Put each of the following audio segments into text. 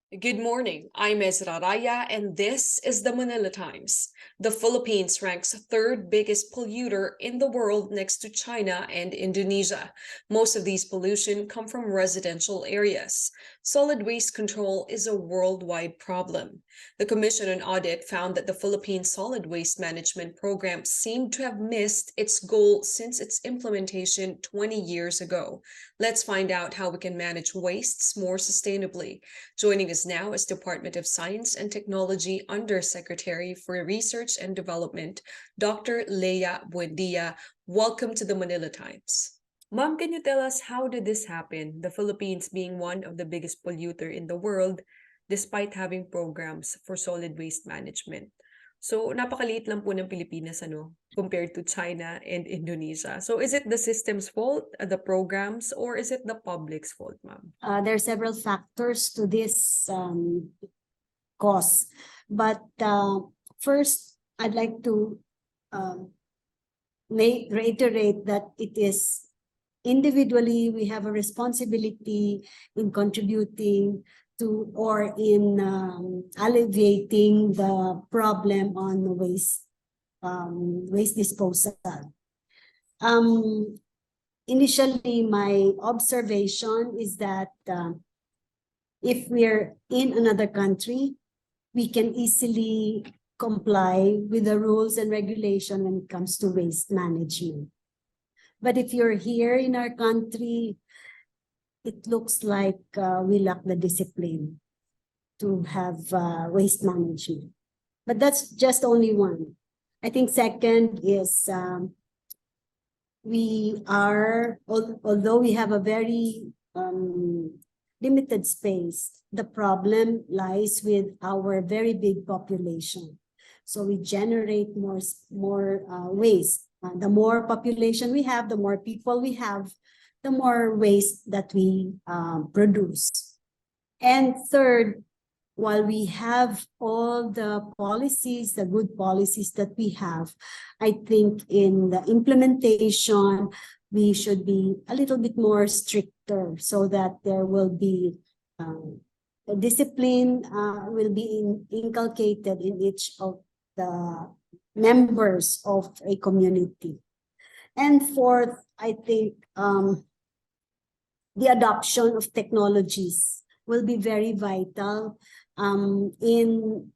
Good morning. I'm EZRAH and this is the Manila Times. The Philippines ranks third biggest polluter in the world next to China and Indonesia. Most of these pollution come from residential areas. Solid waste control is a worldwide problem. The Commission on Audit found that the Philippines Solid Waste Management Program seemed to have missed its goal since its implementation 20 years ago. Let's find out how we can manage wastes more sustainably. Joining us now is Department of Science and Technology Undersecretary for Research and Development, Dr. Leah Buendia. Welcome to the Manila Times. Ma'am, can you tell us how did this happen? The Philippines being one of the biggest polluter in the world, despite having programs for solid waste management. So, napakaliit lang po ng Pilipinas, compared to China and Indonesia. So, is it the system's fault, the programs, or is it the public's fault, ma'am? There are several factors to this cause. But first, I'd like to reiterate that it is individually we have a responsibility in contributing to or in alleviating the problem on waste disposal. Initially, my observation is that if we're in another country, we can easily comply with the rules and regulation when it comes to waste management. But if you're here in our country, it looks like we lack the discipline to have waste management. But that's just only one. I think second is we are, although we have a very limited space, the problem lies with our very big population. So we generate more waste. The more population we have, the more people we have, the more waste that we produce. And third, while we have all the policies, the good policies that we have, I think in the implementation, we should be a little bit more stricter so that there will be a discipline will be inculcated in each of the members of a community. And fourth, I think the adoption of technologies will be very vital in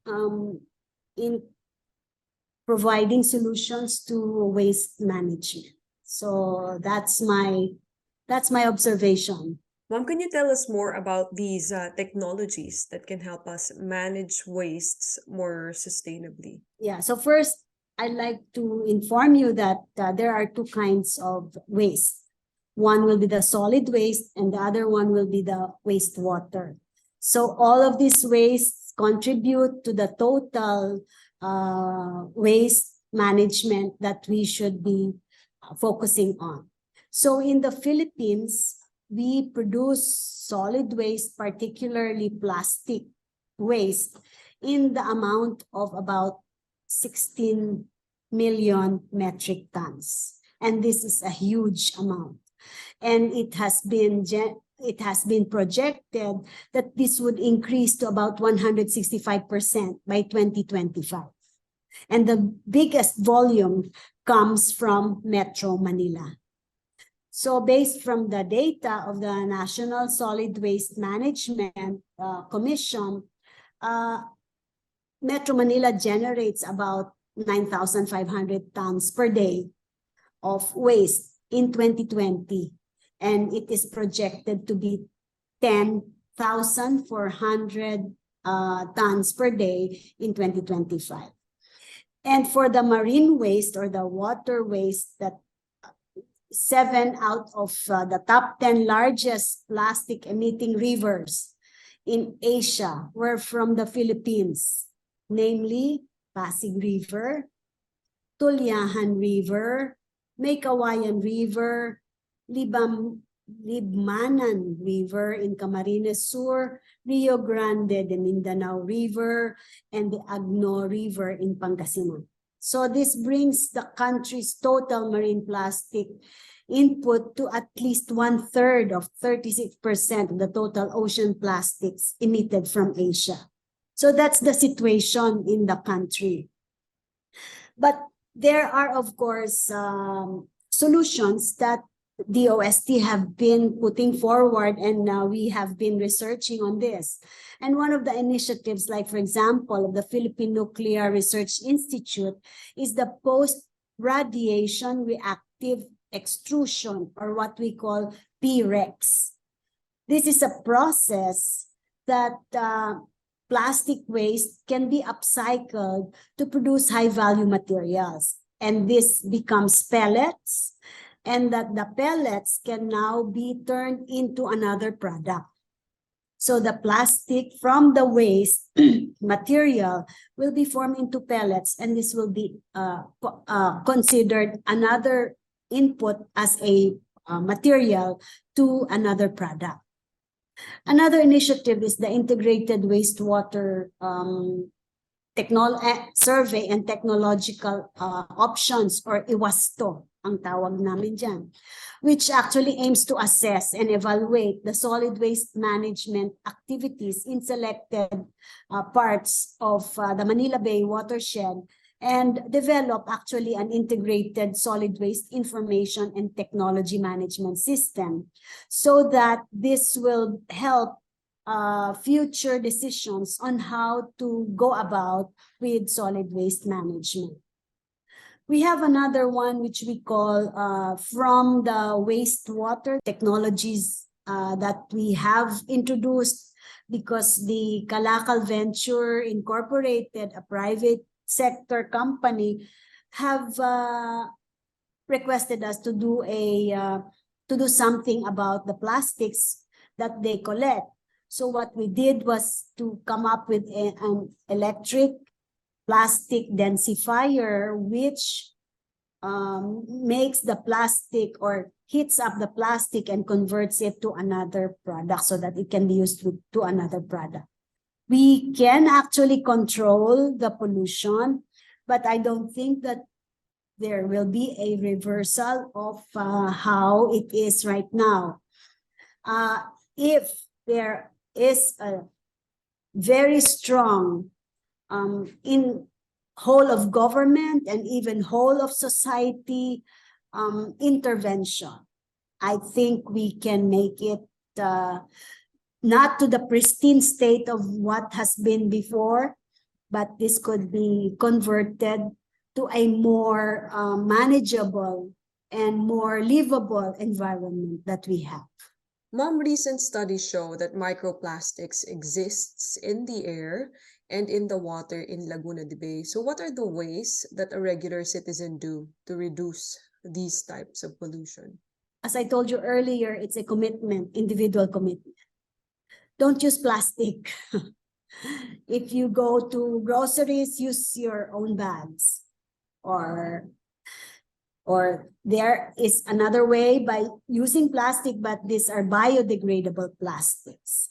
providing solutions to waste management. So that's my observation. Ma'am, can you tell us more about these technologies that can help us manage wastes more sustainably? Yeah, so first, I'd like to inform you that there are two kinds of waste. One will be the solid waste and the other one will be the wastewater. So all of these wastes contribute to the total waste management that we should be focusing on. So in the Philippines, we produce solid waste, particularly plastic waste, in the amount of about 16 million metric tons. And this is a huge amount. And it has been projected that this would increase to about 165% by 2025. And the biggest volume comes from Metro Manila. So based from the data of the National Solid Waste Management Commission, Metro Manila generates about 9,500 tons per day of waste in 2020. And it is projected to be 10,400 tons per day in 2025. And for the marine waste or the water waste, that 7 out of the top 10 largest plastic emitting rivers in Asia were from the Philippines, namely Pasig River, Tulyahan River, Maykawayan River, Libmanan River in Camarines Sur, Rio Grande de Mindanao River, and the Agno River in Pangasinan. So this brings the country's total marine plastic input to at least 1/3 of 36% of the total ocean plastics emitted from Asia. So that's the situation in the country. But there are, of course, solutions that DOST have been putting forward, and we have been researching on this. And one of the initiatives, like for example, of the Philippine Nuclear Research Institute, is the post-radiation reactive extrusion, or what we call PREX. This is a process that plastic waste can be upcycled to produce high-value materials. And this becomes pellets, and that the pellets can now be turned into another product. So the plastic from the waste material will be formed into pellets, and this will be considered another input as a material to another product. Another initiative is the Integrated Wastewater Survey and Technological Options, or IWASTO, ang tawag namin dyan, which actually aims to assess and evaluate the solid waste management activities in selected parts of the Manila Bay watershed, and develop actually an integrated solid waste information and technology management system, so that this will help future decisions on how to go about with solid waste management. We have another one which we call from the wastewater technologies that we have introduced, because the Kalakal Venture Incorporated, a private sector company, have requested us to do something about the plastics that they collect. So what we did was to come up with an electric plastic densifier, which makes the plastic, or heats up the plastic and converts it to another product, so that it can be used to another product. We can actually control the pollution, but I don't think that there will be a reversal of how it is right now. If there is a very strong in whole of government and even whole of society intervention, I think we can make it not to the pristine state of what has been before, but this could be converted to a more manageable and more livable environment that we have. Mom, recent studies show that microplastics exists in the air and in the water in Laguna de Bay. So what are the ways that a regular citizen do to reduce these types of pollution? As I told you earlier, it's a commitment, individual commitment. Don't use plastic. If you go to groceries, use your own bags. Or there is another way by using plastic, but these are biodegradable plastics.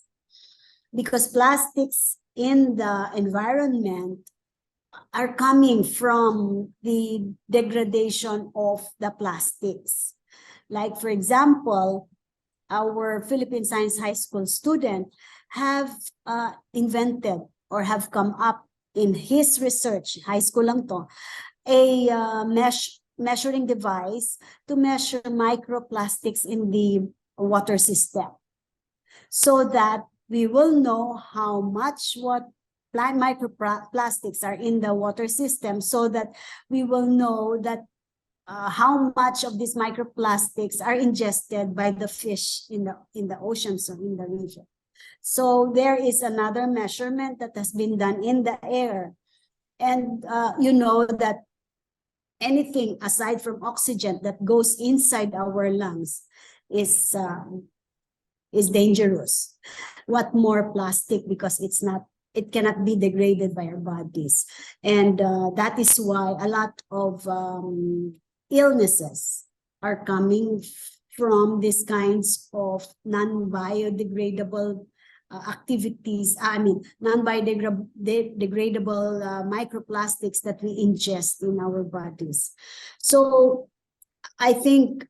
Because plastics in the environment are coming from the degradation of the plastics. Like, for example, our Philippine Science High School student have invented or have come up in his research, high school lang to, a measuring device to measure microplastics in the water system, so that we will know how much microplastics are in the water system, so that we will know that how much of these microplastics are ingested by the fish in the oceans or in the region. So there is another measurement that has been done in the air. And you know that anything aside from oxygen that goes inside our lungs is dangerous. What more plastic, because it cannot be degraded by our bodies. And that is why a lot of illnesses are coming from these kinds of non-biodegradable activities, non-biodegradable microplastics that we ingest in our bodies. So I think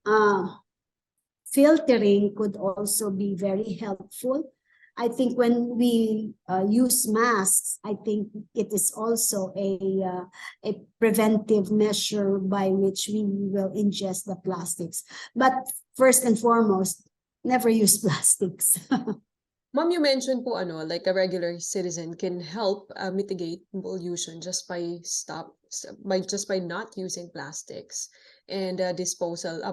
filtering could also be very helpful. I think when we use masks, I think it is also a preventive measure by which we will ingest the plastics. But first and foremost, never use plastics. Ma'am, you mentioned po like a regular citizen can help mitigate pollution just by not using plastics and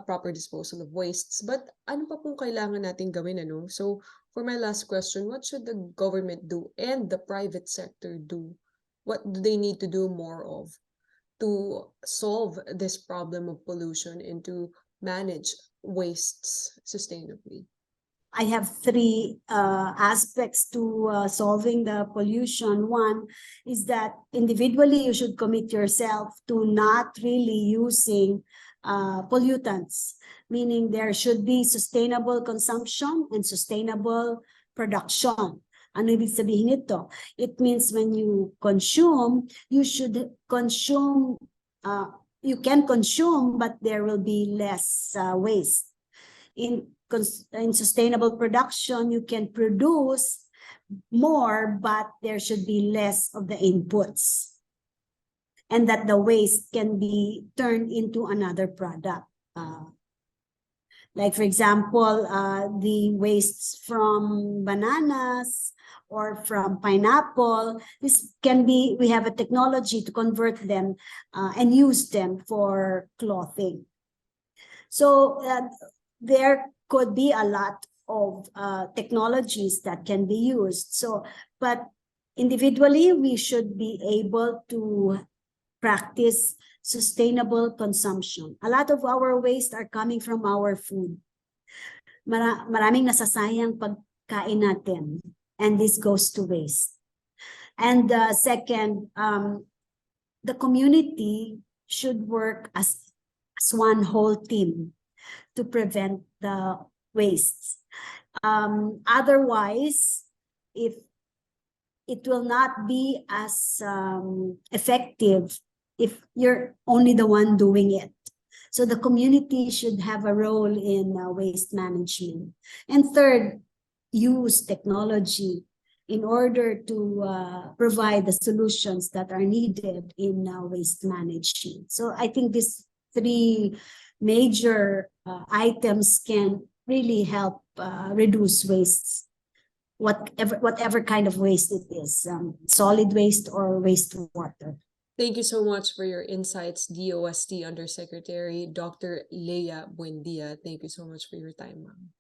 proper disposal of wastes. But ano pa pong kailangan natin gawin So for my last question, what should the government do and the private sector do? What do they need to do more of to solve this problem of pollution and to manage wastes sustainably? I have three aspects to solving the pollution. One is that individually you should commit yourself to not really using pollutants, meaning there should be sustainable consumption and sustainable production. Ano ibig sabihin nito? It means when you consume, you should consume, you can consume, but there will be less waste. In sustainable production, you can produce more, but there should be less of the inputs. And that the waste can be turned into another product. Like, for example, the wastes from bananas or from pineapple, this can be, we have a technology to convert them and use them for clothing. So there could be a lot of technologies that can be used. So, but individually, we should be able to practice sustainable consumption. A lot of our waste are coming from our food. Maraming nasasayang pagkain natin, and this goes to waste. And second, the community should work as one whole team to prevent the wastes. Otherwise, if it will not be as effective if you're only the one doing it. So the community should have a role in waste management. And third, use technology in order to provide the solutions that are needed in waste management. So I think these three major items can really help reduce wastes, whatever kind of waste it is, solid waste or wastewater. Thank you so much for your insights, DOST Undersecretary Dr. Leah Buendia. Thank you so much for your time, ma'am.